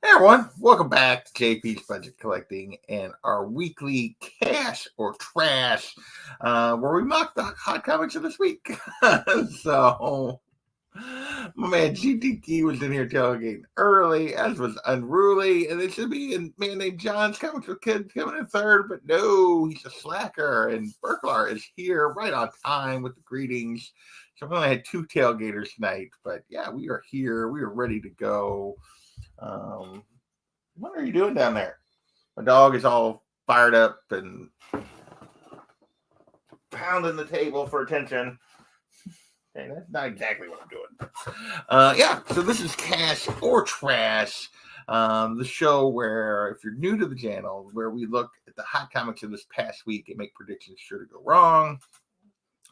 Hey everyone, welcome back to JP's Budget Collecting and our weekly cash or trash, where we mock the hot comics of this week. So, my man GTK was in here tailgating early, as was Unruly, and it should be a man named John's Comics for Kids coming in third, but no, he's a slacker, and Burklar is here right on time with the greetings. So, we only had two tailgaters tonight, but yeah, we are here, we are ready to go. What are you doing down there? My dog is all fired up and pounding the table for attention. Okay, that's not exactly what I'm doing. Yeah, so this is Cash or Trash, the show where, if you're new to the channel, where we look at the hot comics of this past week and make predictions sure to go wrong.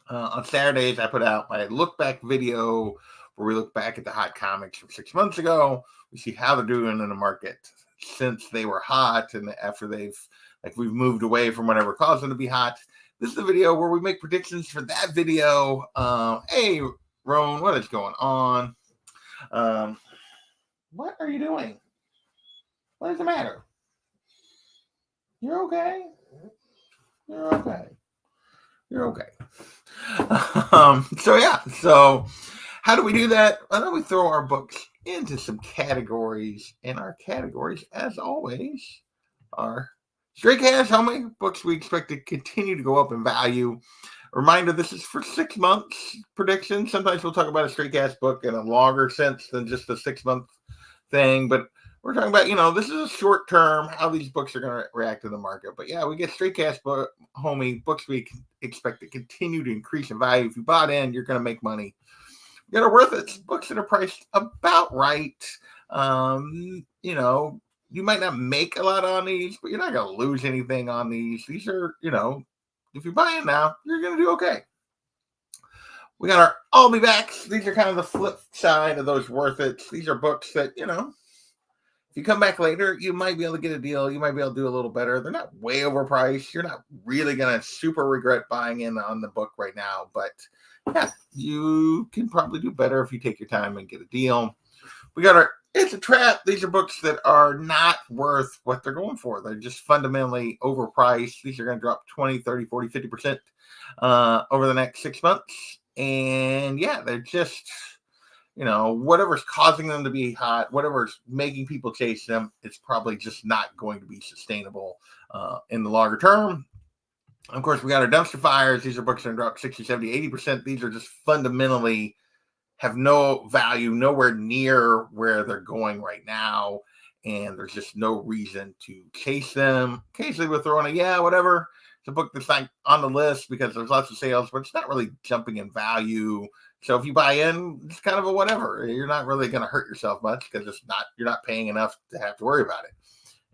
On Saturdays, I put out my look back video where we look back at the hot comics from 6 months ago. We see how they're doing in the market since they were hot and after we've moved away from whatever caused them to be hot. This is the video where we make predictions for that video. Hey, Roan, what is going on? What are you doing? What is the matter? You're okay? You're okay. You're okay. So how do we do that? Why don't we throw our books into some categories? And our categories, as always, are straight cash, homie, books we expect to continue to go up in value. Reminder, this is for 6 months prediction. Sometimes we'll talk about a straight cash book in a longer sense than just a 6 month thing, but we're talking about, this is a short term, how these books are going to react to the market. But yeah, we get straight cash book, homie, books we expect to continue to increase in value. If you bought in, you're going to make money. That are worth it. Books that are priced about right. You might not make a lot on these, but you're not going to lose anything on these. These are, if you buy in now, you're going to do okay. We got our I'll Be Backs. These are kind of the flip side of those worth it. These are books that, if you come back later, you might be able to get a deal. You might be able to do a little better. They're not way overpriced. You're not really going to super regret buying in on the book right now. But yeah, you can probably do better if you take your time and get a deal. We got our It's a Trap. These are books that are not worth what they're going for. They're just fundamentally overpriced. These are going to drop 20, 30, 40, 50% over the next 6 months. And yeah, they're just, whatever's causing them to be hot, whatever's making people chase them, it's probably just not going to be sustainable in the longer term. Of course, we got our dumpster fires. These are books that drop 60, 70, 80%. These are just fundamentally have no value, nowhere near where they're going right now. And there's just no reason to chase them. Occasionally we're throwing whatever. It's a book that's like on the list because there's lots of sales, but it's not really jumping in value. So if you buy in, it's kind of a whatever. You're not really going to hurt yourself much because you're not paying enough to have to worry about it.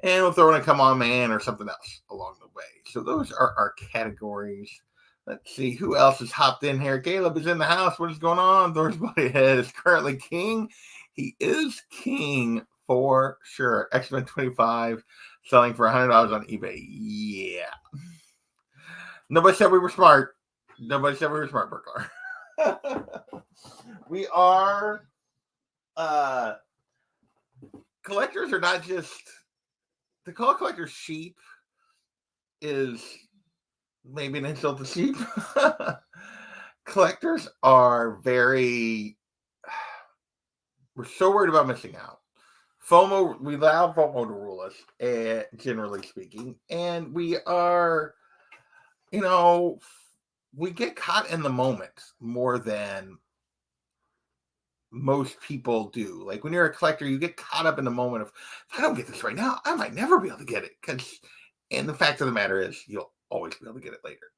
And we'll throw in a Come On Man or something else along the way. So those are our categories. Let's see who else has hopped in here. Caleb is in the house. What is going on? Thor's Bodyhead is currently king. He is king for sure. X-Men 25 selling for $100 on eBay. Yeah. Nobody said we were smart. Burklar. We are collectors are not just to call collectors sheep is maybe an insult to sheep. Collectors are we're so worried about missing out. FOMO, we allow FOMO to rule us, generally speaking. And we are, we get caught in the moment more than most people do. Like when you're a collector, you get caught up in the moment of, if I don't get this right now, I might never be able to get it. And the fact of the matter is, you'll always be able to get it later.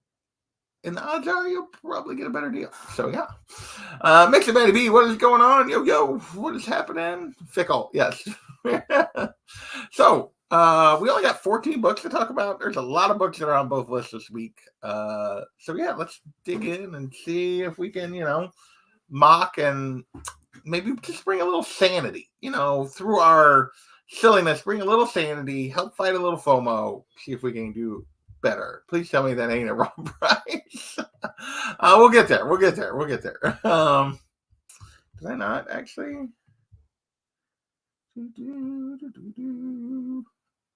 And the odds are you'll probably get a better deal. So yeah. Mix it, Matty B, what is going on? Yo, what is happening? Fickle, yes. So we only got 14 books to talk about. There's a lot of books that are on both lists this week. So yeah, let's dig in and see if we can, mock and maybe just bring a little sanity, through our silliness, bring a little sanity, help fight a little FOMO, see if we can do better. Please tell me that ain't a wrong price. We'll get there. Did I not actually?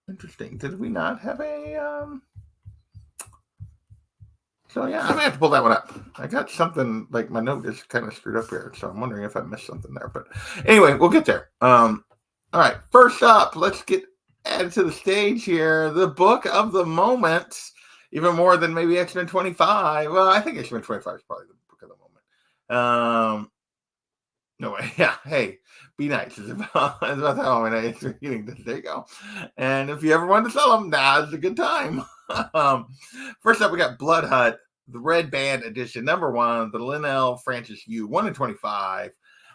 Interesting. Did we not have a So yeah, I'm gonna have to pull that one up. I got something like my note is kind of screwed up here, so I'm wondering if I missed something there. But anyway, we'll get there. All right. First up, let's get added to the stage here. The book of the moment, even more than maybe X-Men 25. Well, I think X-Men 25 is probably the book of the moment. No way. Yeah. Hey, be nice. It's about how many X-Men getting this. There you go. And if you ever want to sell them, now's a good time. First up, we got Blood Hut, the Red Band edition, #1, the Linnell Francis Yu, 1 in 25.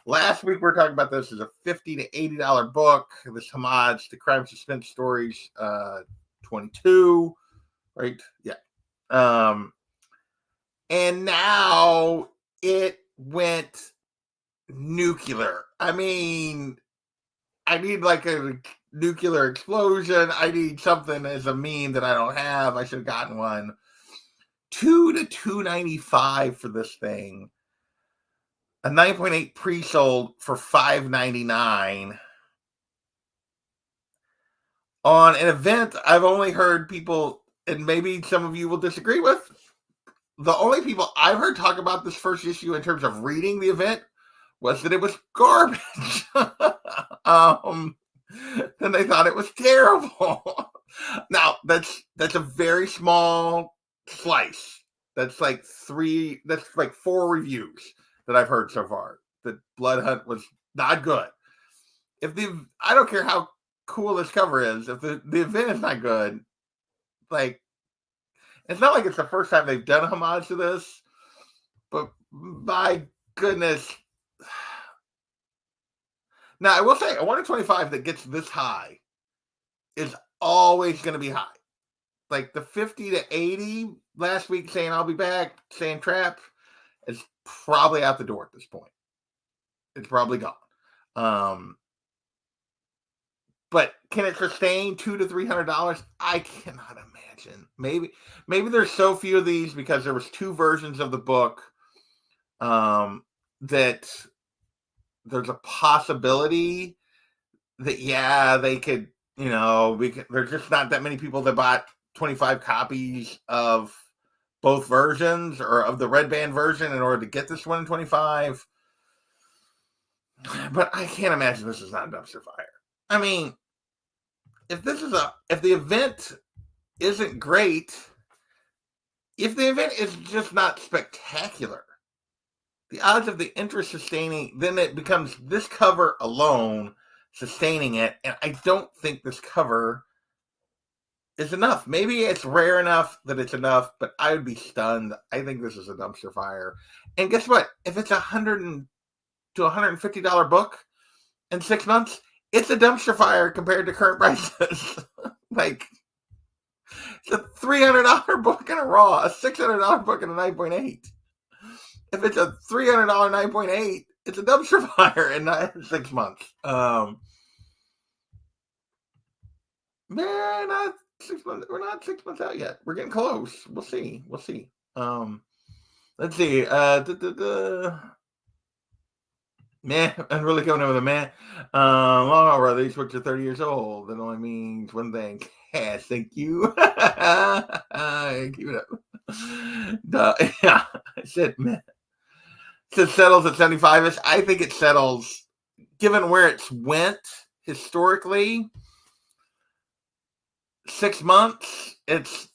Last week we were talking about this as a $50 to $80 book. This homage to Crime Suspense Stories 22, right? Yeah. And now it went nuclear. I mean, I need like a nuclear explosion. I need something as a meme that I don't have. I should have gotten one. $2 to $2.95 for this thing. A 9.8 pre-sold for $5.99. On an event I've only heard people, and maybe some of you will disagree with, the only people I've heard talk about this first issue in terms of reading the event was that it was garbage. Then they thought it was terrible. Now, that's a very small slice. That's like 4 reviews that I've heard so far. That Blood Hunt was not good. I don't care how cool this cover is, if the event is not good, like, it's not like it's the first time they've done a homage to this, but my goodness. Now, I will say, a 1 in 25 that gets this high is always going to be high. Like the 50 to 80 last week saying I'll be back, saying trap, is probably out the door at this point. It's probably gone. But can it sustain $200 to $300? I cannot imagine. Maybe there's so few of these because there was 2 versions of the book that there's a possibility that, yeah, they could, there's just not that many people that bought 25 copies of both versions or of the Red Band version in order to get this 1 in 25. But I can't imagine this is not a dumpster fire. I mean, if the event isn't great, if the event is just not spectacular, the odds of the interest sustaining, then it becomes this cover alone sustaining it. And I don't think this cover is enough. Maybe it's rare enough that it's enough, but I would be stunned. I think this is a dumpster fire. And guess what? If it's $100 to $150 book in 6 months, it's a dumpster fire compared to current prices. Like, it's a $300 book in a Raw, a $600 book in a 9.8. If it's a $300 9.8, it's a dumpster fire in 6 months. Man, not 6 months. We're not 6 months out yet. We're getting close. We'll see. Let's see. Man, I'm really coming in with a man. Well, these books are 30 years old. That only means one thing. Cash, thank you. Keep it up. Yeah, I said, man. It settles at 75-ish. I think it settles, given where it's went historically, 6 months, it's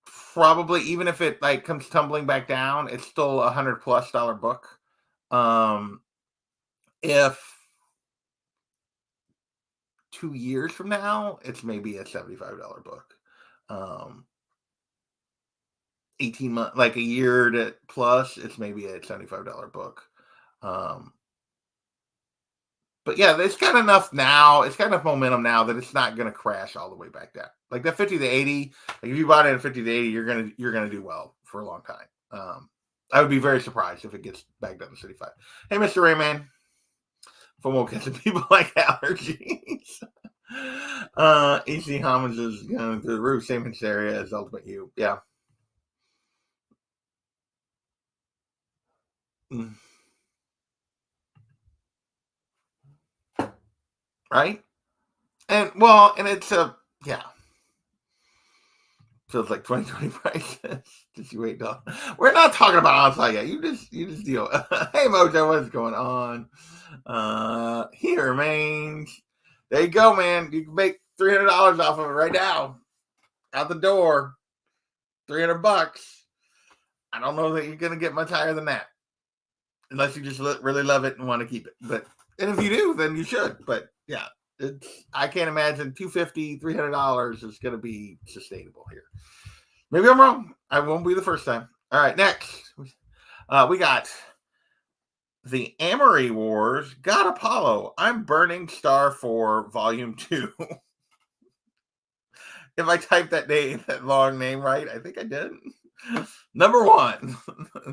probably, even if it like comes tumbling back down, it's still $100+ book. If 2 years from now, it's maybe a $75 book. 18 months, like a year to plus, it's maybe a $75 book. But yeah, it's got enough now. It's got enough momentum now that it's not going to crash all the way back down. Like that 50 to 80, like if you bought it at 50 to 80, you're gonna do well for a long time. I would be very surprised if it gets back down to 75. Hey, Mr. Rayman, FOMO catching people like allergies. EC Homage is going through the roof, same area as Ultimate U. Yeah. Right? And it's yeah. Feels like 2020 prices. Just you wait till we're not talking about outside yet. You just deal. Hey Mojo, what's going on? He remains. There you go, man. You can make $300 off of it right now. Out the door. $300. I don't know that you're gonna get much higher than that. Unless you just really love it and want to keep it. And if you do, then you should. But yeah, I can't imagine $250, $300 is going to be sustainable here. Maybe I'm wrong. I won't be the first time. All right, next we got the Amory Wars. God Apollo. I'm Burning Star 4 Volume 2. If I typed that long name right, I think I did. Number 1,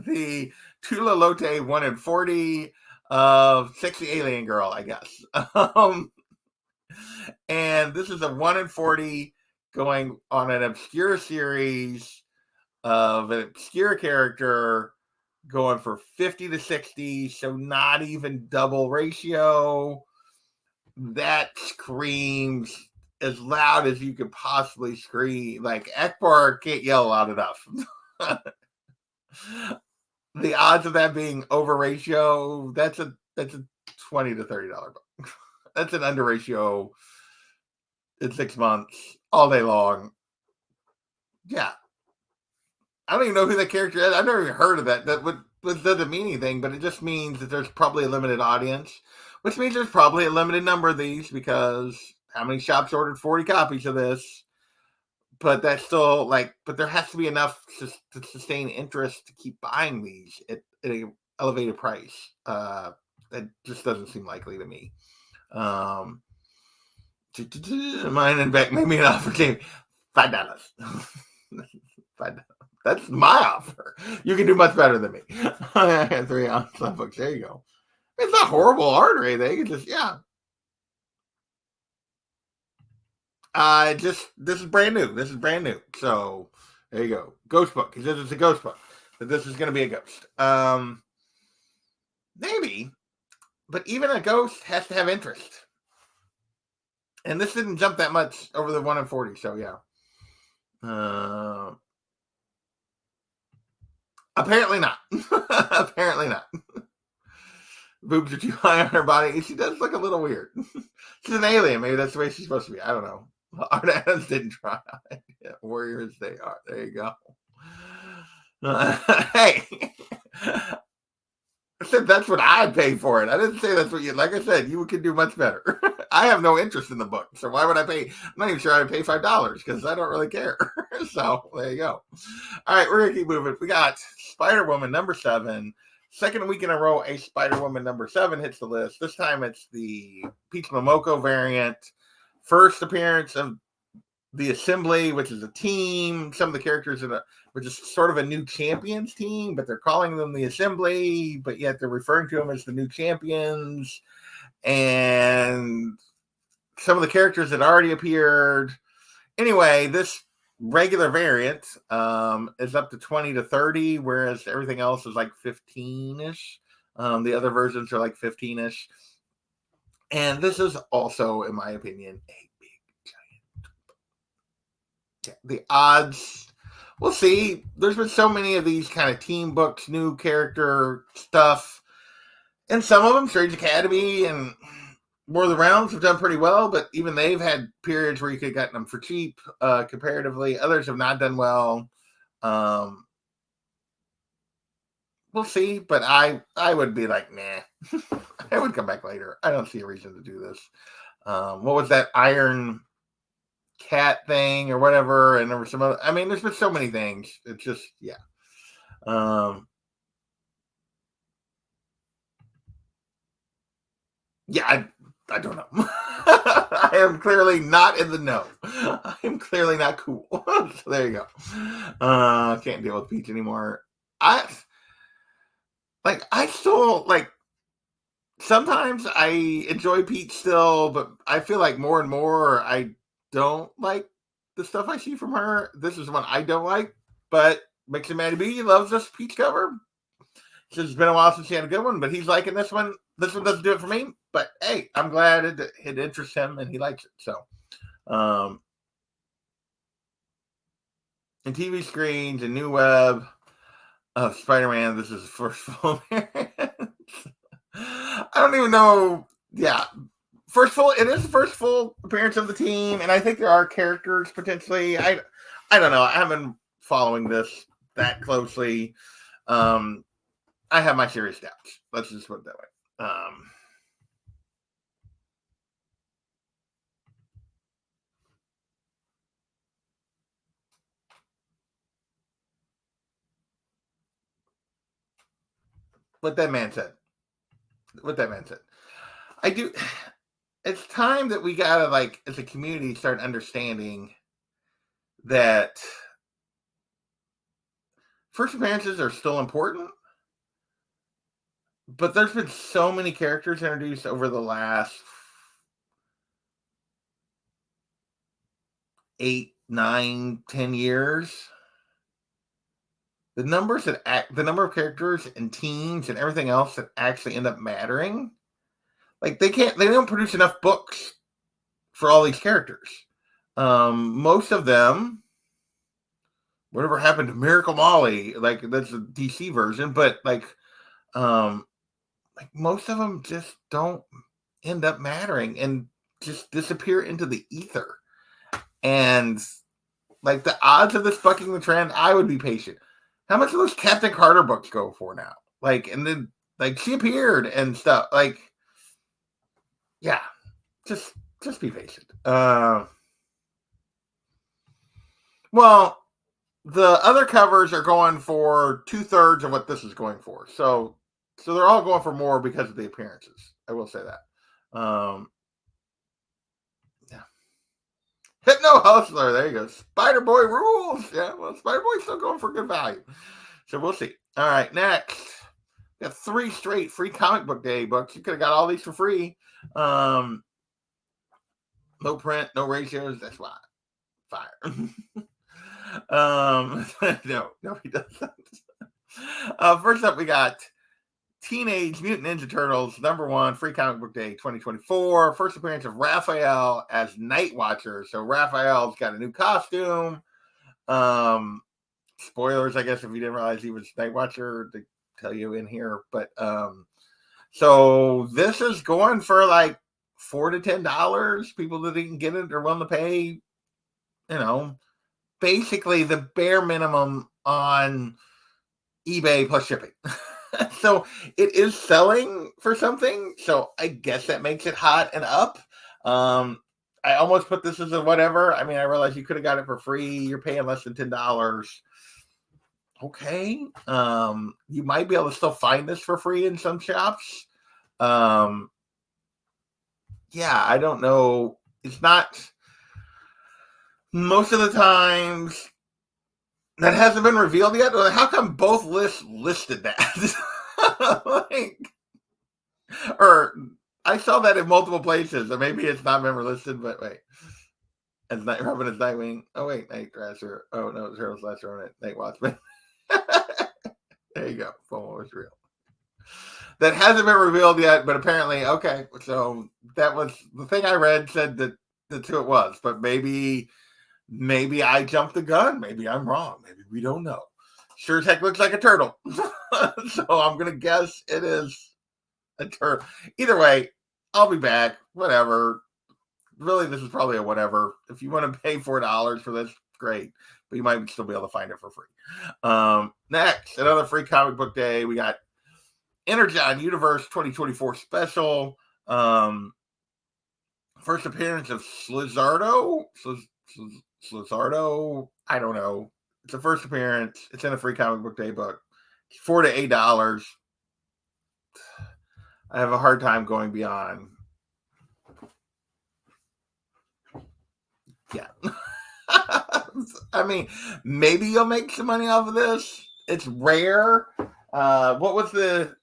the Tula Lote 1 in 40 of Sexy Alien Girl, I guess. And this is a 1 in 40 going on an obscure series of an obscure character going for 50 to 60, so not even double ratio. That screams as loud as you could possibly scream. Like Akbar can't yell loud enough. The odds of that being over ratio, that's a $20 to $30 book. That's an under ratio in 6 months, all day long. Yeah. I don't even know who that character is. I've never even heard of that. That doesn't mean anything, but it just means that there's probably a limited audience, which means there's probably a limited number of these because how many shops ordered 40 copies of this? But that's still but there has to be enough to sustain interest to keep buying these at an elevated price. That just doesn't seem likely to me. Mine and Beck made me an offer, $5. $5. That's my offer. You can do much better than me. I had 3 on some books. There you go. It's not horrible art or anything. It's just, yeah. This is brand new. So there you go. Ghost book. He says it's a ghost book. That this is going to be a ghost. Maybe, but even a ghost has to have interest. And this didn't jump that much over the 1 in 40. So yeah. Apparently not. Apparently not. Boobs are too high on her body. She does look a little weird. She's an alien. Maybe that's the way she's supposed to be. I don't know. Art Adams didn't try. Yeah, warriors they are. There you go. Hey. I said that's what I'd pay for it. I didn't say that's what you, like I said, you could do much better. I have no interest in the book. So why would I pay? I'm not even sure I'd pay $5 because I don't really care. So there you go. All right, we're going to keep moving. We got Spiderwoman number 7. Second week in a row, a Spiderwoman number 7 hits the list. This time it's the Peach Momoko variant. First appearance of the Assembly, which is a team. Some of the characters which is sort of a new champions team, but they're calling them the Assembly, but yet they're referring to them as the new champions. And some of the characters that already appeared. Anyway, this regular variant is up to 20 to 30, whereas everything else is like 15-ish. The other versions are like 15-ish. And this is also, in my opinion, a big giant. The odds, we'll see. There's been so many of these kind of team books, new character stuff. And some of them, Strange Academy and War of the Realms, have done pretty well, but even they've had periods where you could have gotten them for cheap, comparatively. Others have not done well. We'll see, but I would be like, nah. I would come back later. I don't see a reason to do this. What was that Iron Cat thing or whatever? And there were some other, I mean, there's been so many things. It's just, yeah. Yeah, I don't know. I am clearly not in the know. I am clearly not cool. So there you go. Can't deal with Peach anymore. I still sometimes I enjoy Peach still, but I feel like more and more I don't like the stuff I see from her. This is one I don't like, but Mixon Matty B loves this Peach cover. Says it's been a while since she had a good one, but he's liking this one. this one doesn't do it for me, but hey, I'm glad it interests him and he likes it. So, in TV screens and new web of Spider-Man, this is his first full appearance. I don't even know. Yeah, it is the first full appearance of the team, and I think there are characters potentially. I don't know. I haven't been following this that closely. I have my serious doubts. Let's just put it that way. What that man said. I do. It's time that we gotta, like, as a community, start understanding that first appearances are still important, but there's been so many characters introduced over the last 8, 9, 10 years. The number of characters and teams and everything else that actually end up mattering, like they don't produce enough books for all these characters. Most of them, whatever happened to Miracle Molly, like that's a DC version, but like most of them just don't end up mattering and just disappear into the ether. And like the odds of this bucking the trend, I would be patient. How much do those Captain Carter books go for now? Like, and then like she appeared and stuff. Like, yeah, just be patient. Well, the other covers are going for 2/3 of what this is going for. So they're all going for more because of the appearances. I will say that. Yeah. Hypno Hustler. There you go. Spider Boy rules. Yeah. Well, Spider Boy's still going for good value. So we'll see. All right. Next. We got 3 straight free comic book day books. You could have got all these for free. No print, no ratios. That's why. Fire. No, he doesn't. First up, we got Teenage Mutant Ninja Turtles #1 free comic book day 2024. First appearance of Raphael as Night Watcher. So Raphael's got a new costume. Spoilers, I guess, if you didn't realize he was Night Watcher, to tell you in here. But so this is going for like $4 to $10. People that didn't get it are willing to pay, basically the bare minimum on eBay plus shipping. So it is selling for something. So I guess that makes it hot and up. I almost put this as a whatever. I mean, I realize you could have got it for free. You're paying less than $10. Okay. You might be able to still find this for free in some shops. Yeah, I don't know. It's not. Most of the times that hasn't been revealed yet. How come both lists listed that? Or I saw that in multiple places. Or maybe it's not member listed, but wait. As Robin is Nightwing. Oh wait, Night Thrasher. Oh no, it's Heroes Last Ronin. Night Watchman. There you go. FOMO was real. That hasn't been revealed yet, but apparently, okay. So that was the thing I read said that that's who it was, but maybe I jumped the gun. Maybe I'm wrong. Maybe we don't know. Sure as heck looks like a turtle. So I'm going to guess it is a turtle. Either way, I'll be back. Whatever. Really, this is probably a whatever. If you want to pay $4 for this, great. But you might still be able to find it for free. Next, another free comic book day. We got Energon Universe 2024 special. First appearance of Slizardo. Slizardo. I don't know. It's a first appearance. It's in a free comic book day book. It's $4 to $8. I have a hard time going beyond. Yeah. I mean, maybe you'll make some money off of this. It's rare. What was the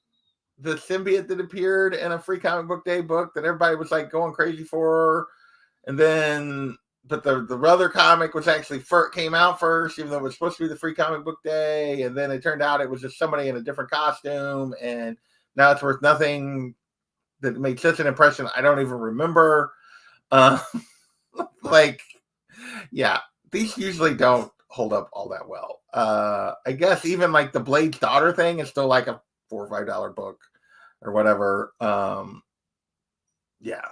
symbiote that appeared in a free comic book day book that everybody was like going crazy for? And then, but the other comic was actually came out first, even though it was supposed to be the free comic book day. And then it turned out it was just somebody in a different costume, and now it's worth nothing. that made such an impression. I don't even remember. Uh, like, yeah, these usually don't hold up all that well. I guess even like the Blade's Daughter thing is still like a $4 or $5 book or whatever. Yeah.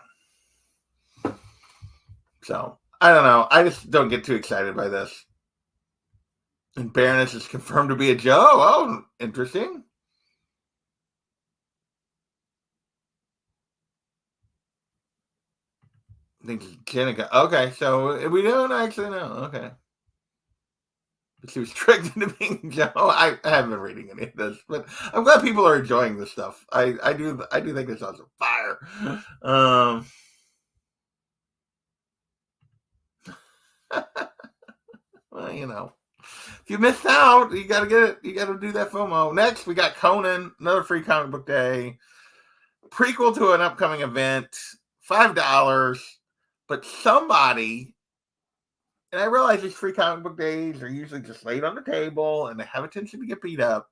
So I don't know. I just don't get too excited by this. And Baroness is confirmed to be a Joe. Oh, interesting. I think it's Jenica. Okay, so we don't actually know. Okay. But she was tricked into being Joe. I haven't been reading any of this, but I'm glad people are enjoying this stuff. I do think this sounds fire. Well, you know, if you missed out, you got to get it. You got to do that FOMO. Next, we got Conan, another free comic book day, prequel to an upcoming event, $5. But somebody, and I realize these free comic book days are usually just laid on the table and they have a tendency to get beat up.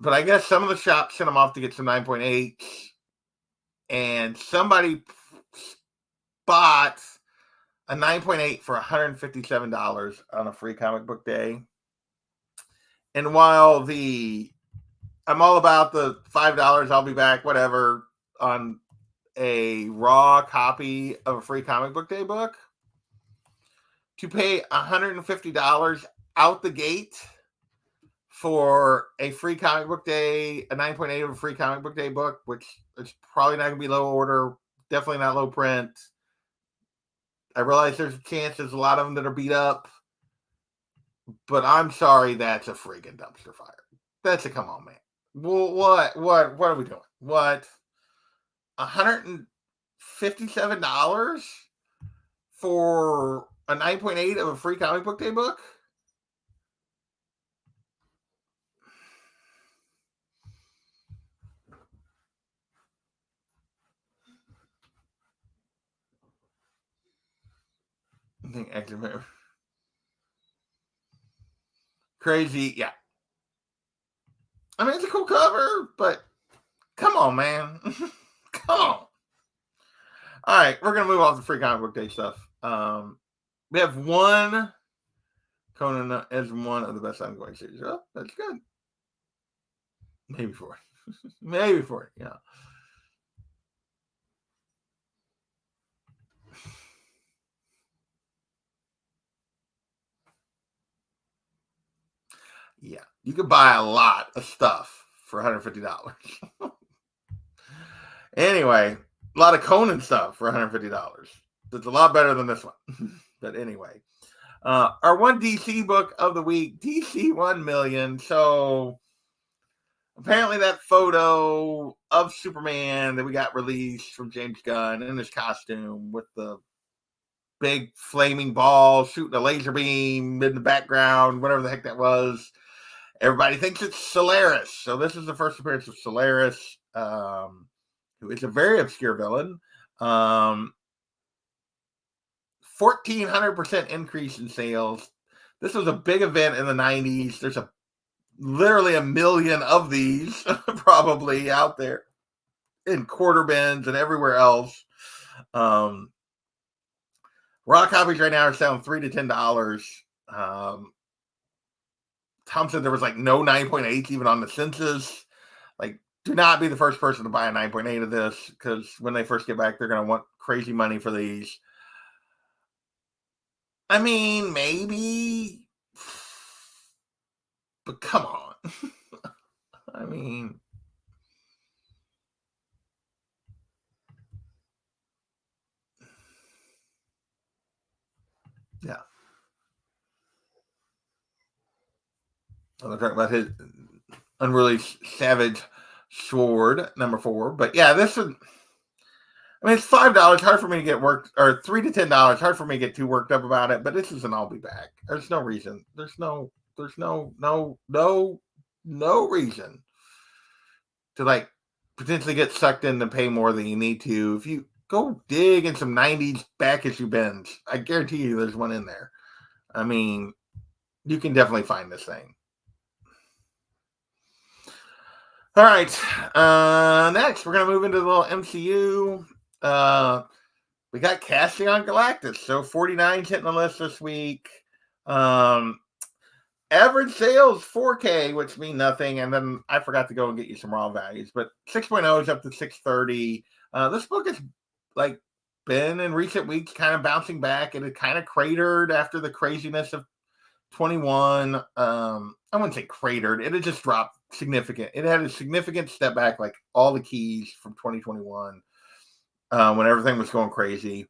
But I guess some of the shops sent them off to get some 9.8, and somebody bought a 9.8 for $157 on a free comic book day. And while I'm all about the $5, I'll be back, whatever, on a raw copy of a free comic book day book, to pay $150 out the gate for a free comic book day, a 9.8 of a free comic book day book, which is probably not going to be low order, definitely not low print. I realize there's a chance there's a lot of them that are beat up, but I'm sorry, that's a friggin' dumpster fire. That's a come on, man. Well, what are we doing? What? $157 for a 9.8 of a free comic book day book? I think actually crazy, yeah. I mean, it's a cool cover, but come on, man. Come on. All right, we're gonna move off the free comic book day stuff. We have one Conan as one of the best ongoing series. Oh, that's good. Maybe four. Maybe four. Yeah. Yeah, you could buy a lot of stuff for $150. Anyway, a lot of Conan stuff for $150. That's a lot better than this one. But anyway, our one DC book of the week, DC 1 million. So apparently that photo of Superman that we got released from James Gunn in his costume with the big flaming ball shooting a laser beam in the background, whatever the heck that was. Everybody thinks it's Solaris. So this is the first appearance of Solaris, who is a very obscure villain. 1,400% increase in sales. This was a big event in the 90s. There's literally a million of these probably out there in quarter bins and everywhere else. Raw copies right now are selling $3 to $10. Tom said there was like no 9.8 even on the census. Like, do not be the first person to buy a 9.8 of this, because when they first get back, they're going to want crazy money for these. I mean, maybe, but come on. I mean, yeah. I'm talking about his unreleased Savage Sword #4, but yeah, this is. I mean, it's $5. Hard for me to get worked, or $3 to $10. Hard for me to get too worked up about it. But this is an I'll be back. There's no reason. There's no reason to like potentially get sucked in to pay more than you need to. If you go dig in some 90s back issue bins, I guarantee you there's one in there. I mean, you can definitely find this thing. All right. Next, we're going to move into the little MCU. We got casting on Galactus. So 49's hitting the list this week. Average sales 4K, which mean nothing. And then I forgot to go and get you some raw values, but 6.0 is up to 630. This book has like been in recent weeks kind of bouncing back, and it kind of cratered after the craziness of 21. I wouldn't say cratered. It had just dropped significant. It had a significant step back, like all the keys from 2021 when everything was going crazy.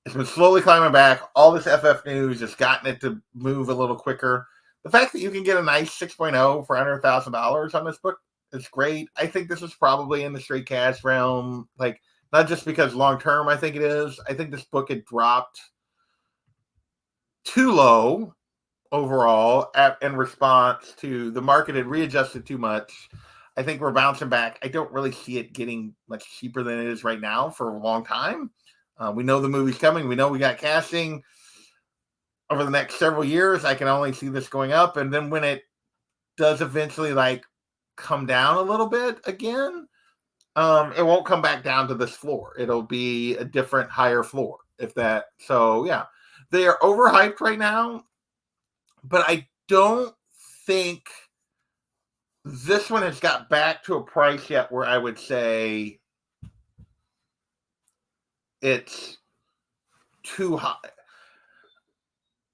It's been slowly climbing back. All this FF news has gotten it to move a little quicker. The fact that you can get a nice 6.0 for under $1,000 on this book is great. I think this is probably in the straight cash realm. Like, not just because long term I think it is. I think this book had dropped too low overall in response to the market had readjusted too much. I think we're bouncing back. I don't really see it getting much cheaper than it is right now for a long time. We know the movie's coming. We know we got casting over the next several years. I can only see this going up. And then when it does eventually like come down a little bit again, it won't come back down to this floor. It'll be a different higher floor if that. So yeah, they are overhyped right now, but I don't think this one has got back to a price yet where I would say it's too high.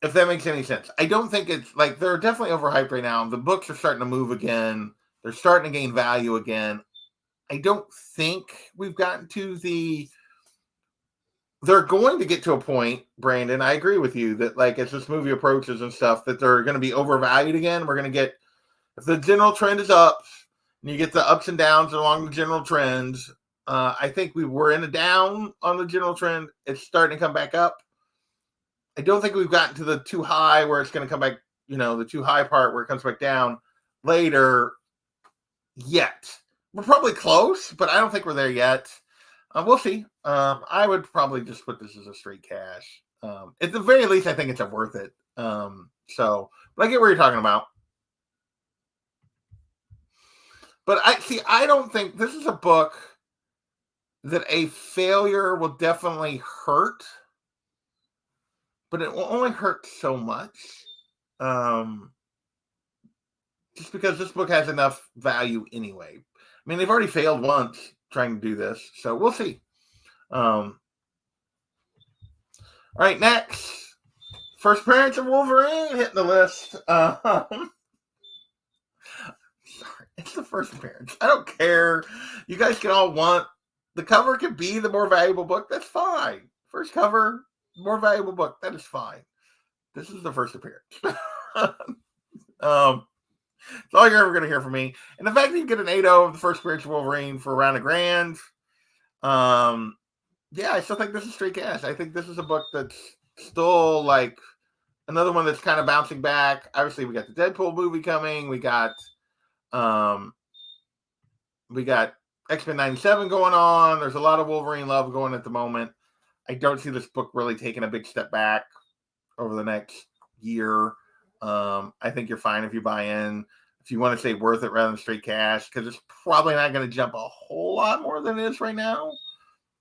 If that makes any sense. I don't think it's like they're definitely overhyped right now. The books are starting to move again. They're starting to gain value again. I don't think we've gotten to they're going to get to a point, Brandon. I agree with you that like as this movie approaches and stuff, that they're going to be overvalued again. We're going to get, if the general trend is up and you get the ups and downs along the general trends, I think we were in a down on the general trend. It's starting to come back up. I don't think we've gotten to the too high where it's going to come back, the too high part where it comes back down later yet. We're probably close, but I don't think we're there yet. We'll see. I would probably just put this as a straight cash. At the very least, I think it's worth it. But I get what you're talking about. But I don't think this is a book that a failure will definitely hurt. But it will only hurt so much. Just because this book has enough value anyway. I mean, they've already failed once trying to do this. So we'll see. All right, next. First appearance of Wolverine hitting the list. Sorry, it's the first appearance. I don't care. You guys can all want. The cover could be the more valuable book. That's fine. First cover. More valuable book. That is fine. This is the first appearance. It's all you're ever going to hear from me. And the fact that you get an 8.0 of the first appearance of Wolverine for around $1,000. Yeah, I still think this is straight cash. I think this is a book that's still like another one that's kind of bouncing back. Obviously, we got the Deadpool movie coming. We got X-Men 97 going on. There's a lot of Wolverine love going at the moment. I don't see this book really taking a big step back over the next year. I think you're fine if you buy in. If you want to say worth it rather than straight cash, because it's probably not going to jump a whole lot more than it is right now.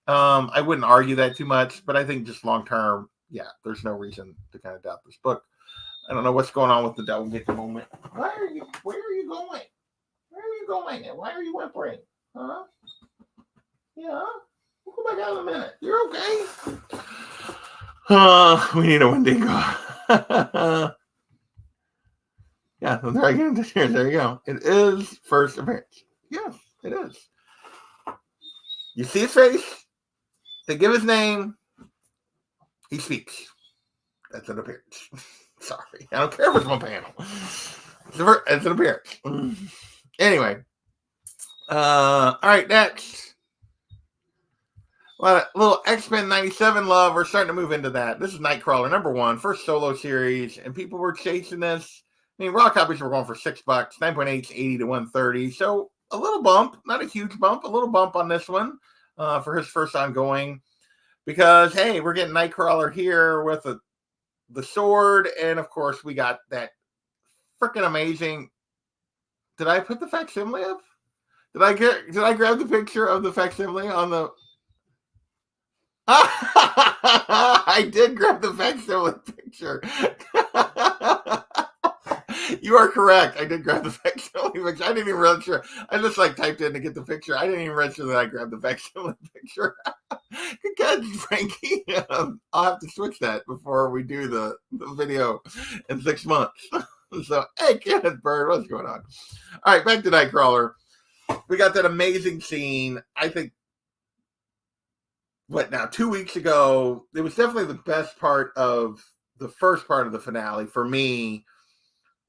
I wouldn't argue that too much, but I think just long term, yeah, there's no reason to kind of doubt this book. I don't know what's going on with the devil at the moment. Where are you going? Where are you going? And why are you whimpering? Huh? Yeah. We'll go back out in a minute. You're okay. We need a Wendigo. Yeah, there I get this here. There you go. It is first appearance. Yes, it is. You see his face. They give his name. He speaks. That's an appearance. Sorry. I don't care if it's one panel. It's an appearance. Anyway. All right, next. A lot of little X-Men 97 love. We're starting to move into that. This is Nightcrawler #1, first solo series, and people were chasing this. I mean, raw copies were going for $6, 9.8, 80 to 130. So a little bump, not a huge bump, a little bump on this one for his first ongoing. Because hey, we're getting Nightcrawler here with the sword, and of course we got that freaking amazing. Did I put the facsimile up? Did I grab the picture of the facsimile on the? I did grab the facsimile picture. You are correct. I did grab the facsimile picture. I didn't even register. I just typed in to get the picture. I didn't even register that I grabbed the facsimile picture. Good catch, Frankie. I'll have to switch that before we do the video in 6 months. So, hey, Kenneth Bird, what's going on? All right, back to Nightcrawler. We got that amazing scene. I think, 2 weeks ago, it was definitely the best part of the first part of the finale for me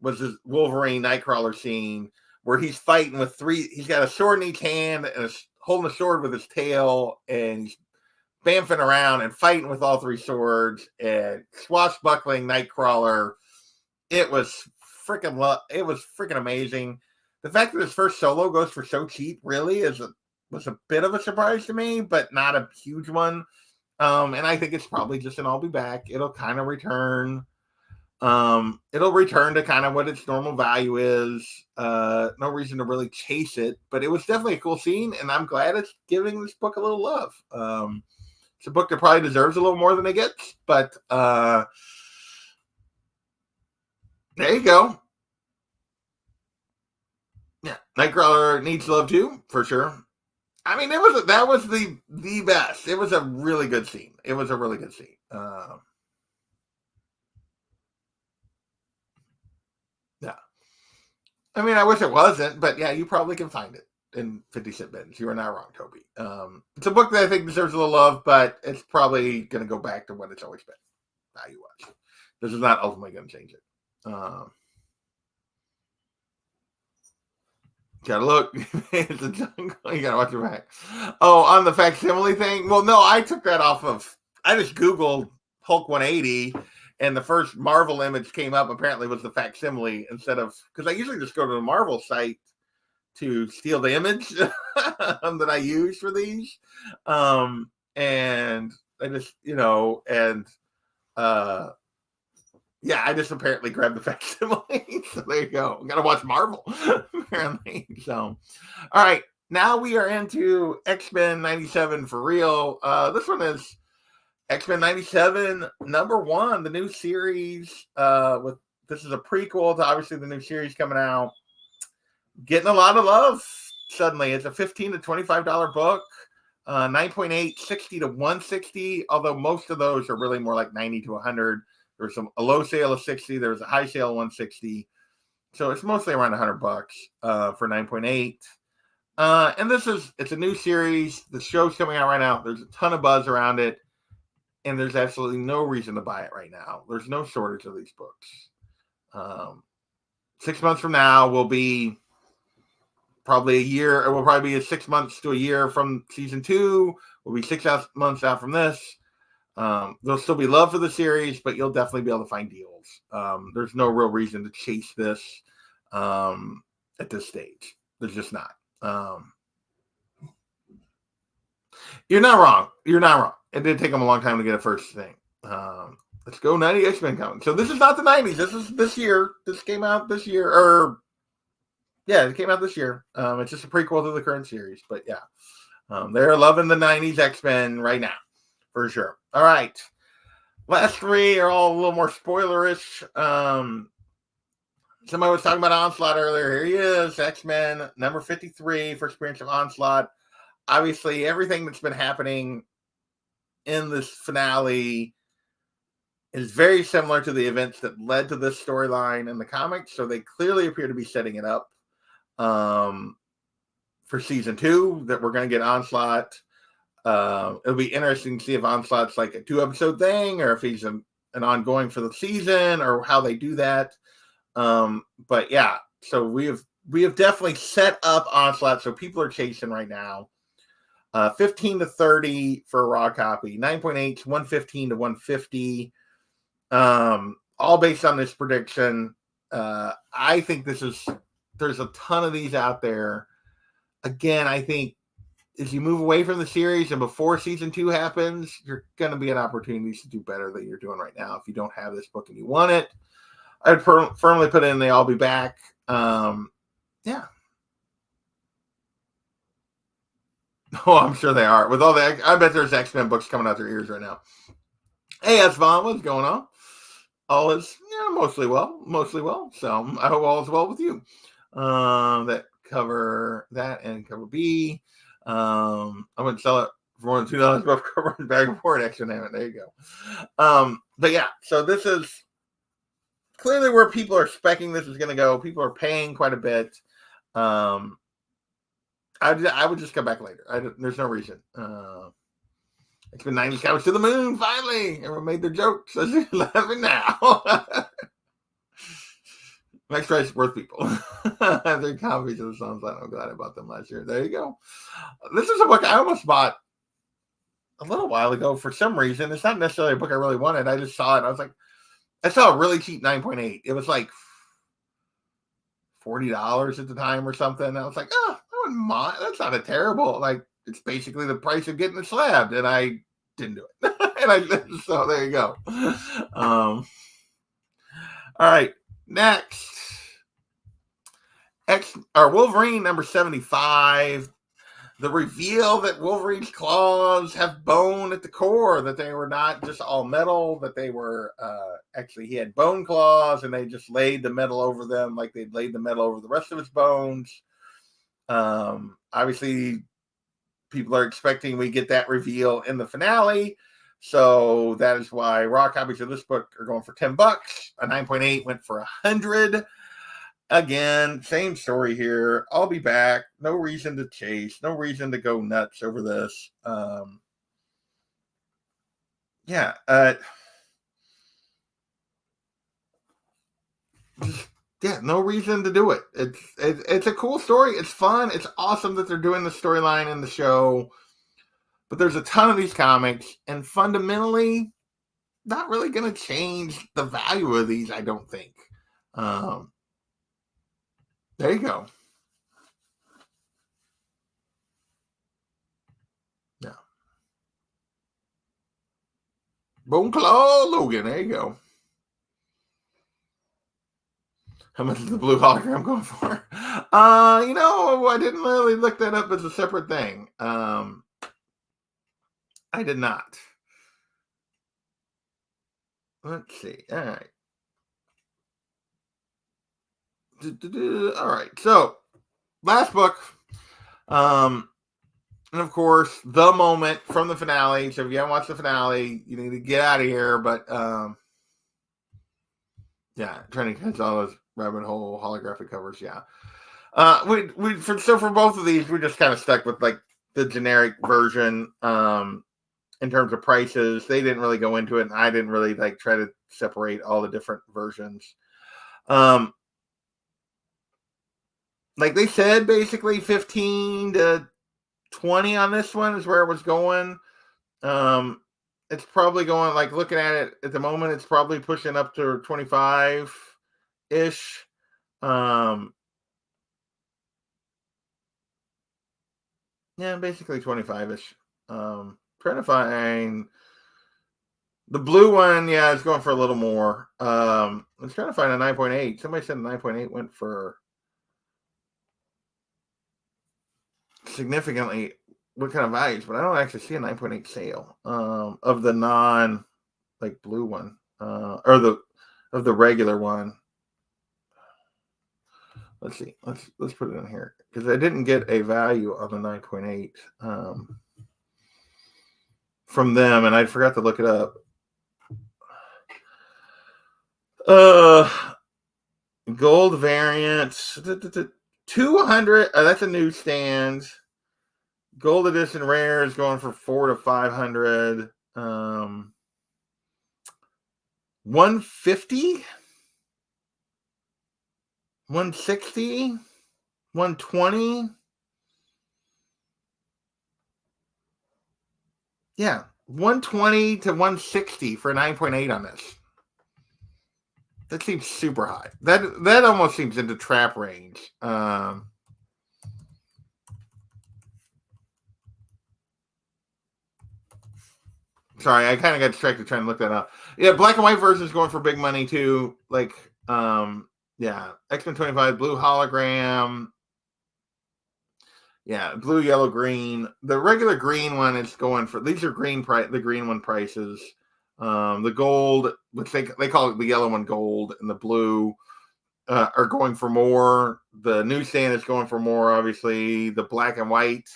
was this Wolverine Nightcrawler scene where he's fighting with he's got a sword in each hand and holding a sword with his tail, and he's bamfing around and fighting with all three swords and swashbuckling Nightcrawler. It was freaking amazing. The fact that his first solo goes for so cheap really was a bit of a surprise to me, but not a huge one. And I think it's probably just an I'll be back. It'll kind of return. It'll return to kind of what its normal value is. No reason to really chase it, but it was definitely a cool scene, and I'm glad it's giving this book a little love. It's a book that probably deserves a little more than it gets, but there you go. Yeah, Nightcrawler needs love too, for sure. I mean, that was the best. It was a really good scene. Yeah. I mean, I wish it wasn't, but yeah, you probably can find it in 50-cent bins. You are not wrong, Toby. It's a book that I think deserves a little love, but it's probably going to go back to what it's always been, value-wise. This is not ultimately going to change it. Gotta look. It's a jungle. You gotta watch your back. Oh, on the facsimile thing? Well, no, I took that off of. I just Googled Hulk 180, and the first Marvel image came up. Apparently, was the facsimile instead of, because I usually just go to the Marvel site to steal the image that I use for these, and I just yeah, I just apparently grabbed the facsimile. So there you go. We got to watch Marvel, apparently. So, all right. Now we are into X-Men 97 for real. This one is X-Men 97 #1, the new series. This is a prequel to obviously the new series coming out. Getting a lot of love suddenly. It's a $15 to $25 book. 9.8, 60 to 160, although most of those are really more like 90 to 100. There's a low sale of 60. There's a high sale of 160. So it's mostly around $100 for 9.8. And it's a new series. The show's coming out right now. There's a ton of buzz around it. And there's absolutely no reason to buy it right now. There's no shortage of these books. 6 months from now will be probably a year. It will probably be 6 months to a year from season 2. We'll be 6 months out from this. There'll still be love for the series, but you'll definitely be able to find deals. There's no real reason to chase this at this stage. There's just not. You're not wrong. It did take them a long time to get a first thing. Let's go 90 X-Men coming. So this is not the 90s. This is this year. This came out this year. It came out this year. It's just a prequel to the current series. But yeah, they're loving the 90s X-Men right now. For sure. All right. Last three are all a little more spoilerish. Somebody was talking about Onslaught earlier. Here he is, X-Men number 53, first appearance of Onslaught. Obviously, everything that's been happening in this finale is very similar to the events that led to this storyline in the comics. So they clearly appear to be setting it up for season 2, that we're going to get Onslaught. It'll be interesting to see if Onslaught's like a 2-episode thing, or if he's an ongoing for the season, or how they do that. But yeah, so we have definitely set up Onslaught, so people are chasing right now. 15 to 30 for a raw copy, 9.8 115 to 150. All based on this prediction. I think there's a ton of these out there. Again, I think as you move away from the series and before season 2 happens, you're going to be an opportunity to do better than you're doing right now. If you don't have this book and you want it, I'd firmly put in the I'll be back. Yeah. Oh, I'm sure they are. With all the, I bet there's X-Men books coming out their ears right now. Hey, S. Vaughn, what's going on? All is mostly well. So I hope all is well with you. That cover that and cover B. I would sell it for more than $2 above cover and bag of board extra name it. There you go. But yeah, so this is clearly where people are specking this is going to go. People are paying quite a bit. I would just come back later. There's no reason. It's been 90s comics to the moon. Finally, everyone made their jokes. So she's laughing now. Max Price worth people. They're copies of the songs. I'm glad I bought them last year. There you go. This is a book I almost bought a little while ago for some reason. It's not necessarily a book I really wanted. I just saw it. I was like, I saw a really cheap 9.8. It was like $40 at the time or something. I was like, oh, I wouldn't mind. That's not a terrible, like, it's basically the price of getting it slabbed. And I didn't do it. So there you go. All right. Next. Wolverine number 75. The reveal that Wolverine's claws have bone at the core, that they were not just all metal, that they were actually he had bone claws and they just laid the metal over them like they'd laid the metal over the rest of his bones. Obviously, people are expecting we get that reveal in the finale. So that is why raw copies of this book are going for $10. A 9.8 went for $100. Again, same story here. I'll be back. No reason to chase. No reason to go nuts over this. No reason to do it. It's a cool story. It's fun. It's awesome that they're doing the storyline in the show. But there's a ton of these comics, and fundamentally, not really going to change the value of these, I don't think. There you go. Yeah. Bone Claw Logan. There you go. How much is the blue hologram going for? I didn't really look that up as a separate thing. I did not. Let's see. All right. All right. So, last book. And of course, the moment from the finale. So if you haven't watched the finale, you need to get out of here. But trying to catch all those rabbit hole holographic covers. Yeah. For both of these, we just kind of stuck with like the generic version. In terms of prices, they didn't really go into it, and I didn't really like try to separate all the different versions. Like they said, basically 15 to 20 on this one is where it was going. It's probably going, like looking at it at the moment, it's probably pushing up to 25-ish. Basically 25-ish. Trying to find the blue one. Yeah, it's going for a little more. I was trying to find a 9.8. Somebody said a 9.8 went for significantly what kind of values, but I don't actually see a 9.8 sale of the non like blue one or the regular one. Let's see. Let's put it in here because I didn't get a value on the 9.8 from them, and I forgot to look it up. Gold variant 200. That's a newsstand. Gold edition rare is going for $400 to $500. 150, 160, 120. Yeah, 120 to 160 for 9.8 on this. That seems super high. That almost seems into trap range. Sorry, I kind of got distracted trying to look that up. Yeah, black and white version is going for big money too. Like, X-Men 25 blue hologram. Yeah, blue, yellow, green. The regular green one is going for, these are the green one prices. The gold, which they call it the yellow one gold, and the blue are going for more. The newsstand is going for more, obviously. The black and white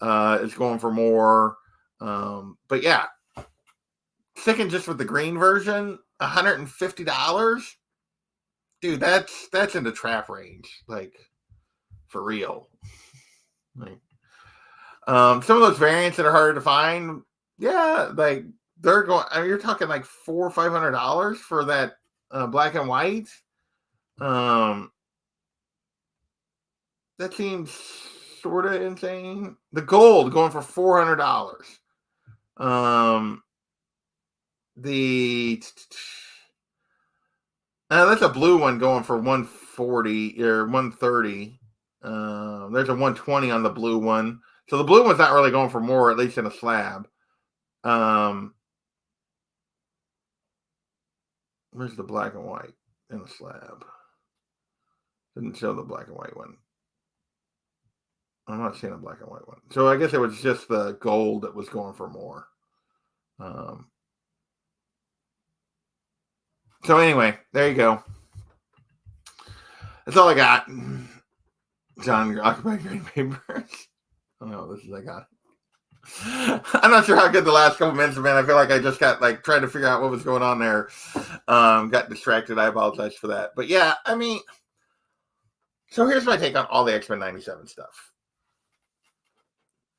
is going for more. But yeah, sticking just with the green version, $150. Dude, that's in the trap range, like for real. Like, some of those variants that are harder to find, yeah, like they're going. I mean, you're talking like $400 or $500 for that black and white. That seems sort of insane. The gold going for $400. The that's a blue one going for 140 or 130. There's a 120 on the blue one. So the blue one's not really going for more, at least in a slab. Where's the black and white in the slab? Didn't show the black and white one. I'm not seeing a black and white one. So I guess it was just the gold that was going for more. So anyway, there you go. That's all I got. John, you're occupied green papers. Oh no, this is I got. I'm not sure how good the last couple minutes have been. I feel like I just got like trying to figure out what was going on there. Got distracted. I apologize for that. But yeah, I mean, so here's my take on all the X-Men 97 stuff.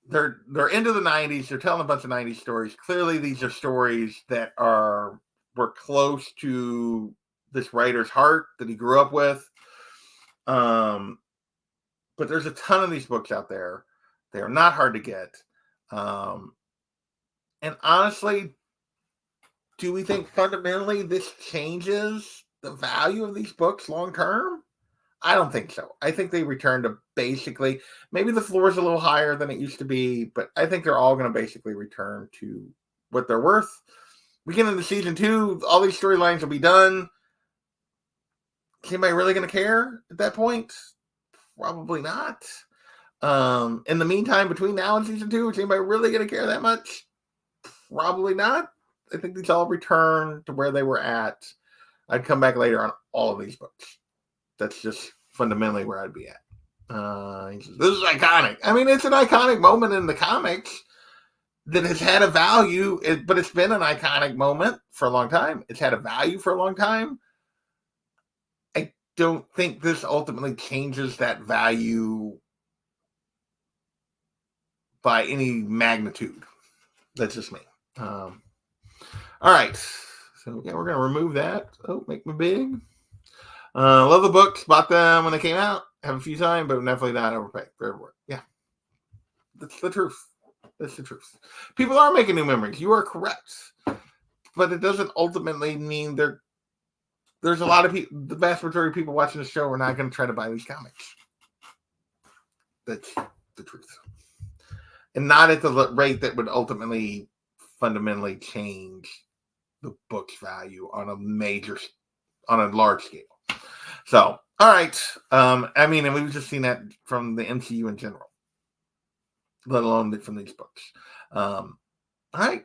They're into the 90s. They're telling a bunch of 90s stories. Clearly, these are stories that were close to this writer's heart that he grew up with. But there's a ton of these books out there. They are not hard to get. And honestly, do we think fundamentally this changes the value of these books long term? I don't think so. I think they return to basically, maybe the floor is a little higher than it used to be, but I think they're all going to basically return to what they're worth. We get into season 2, all these storylines will be done. Is anybody really going to care at that point? Probably not. In the meantime, between now and season 2, is anybody really going to care that much? Probably not. I think these all return to where they were at. I'd come back later on all of these books. That's just fundamentally where I'd be at. This is iconic. I mean, it's an iconic moment in the comics that has had a value, but it's been an iconic moment for a long time. It's had a value for a long time. I don't think this ultimately changes that value by any magnitude. That's just me. All right. So yeah, we're going to remove that. Oh, make me big. Love the books. Bought them when they came out. Have a few times, but definitely not overpaid for everywhere. Yeah. That's the truth. That's the truth. People are making new memories. You are correct. But it doesn't ultimately mean there's a lot of people, the vast majority of people watching the show are not going to try to buy these comics. That's the truth. And not at the rate that would ultimately fundamentally change the book's value on a large scale. So, all right. I mean, and we've just seen that from the MCU in general, let alone from these books. All right.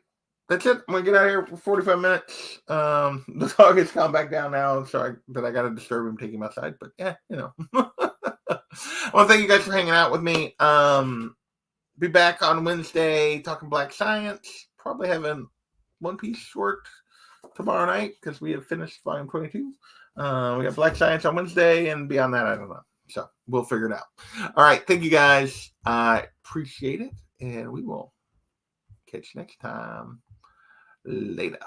That's it. I'm going to get out of here for 45 minutes. The dog has come back down now, so I got to disturb him, take him outside. But yeah, you know. I want to thank you guys for hanging out with me. Be back on Wednesday talking Black Science. Probably having One Piece short tomorrow night because we have finished volume 22. We got Black Science on Wednesday, and beyond that, I don't know. So we'll figure it out. All right. Thank you guys. I appreciate it, and we will catch you next time. Later.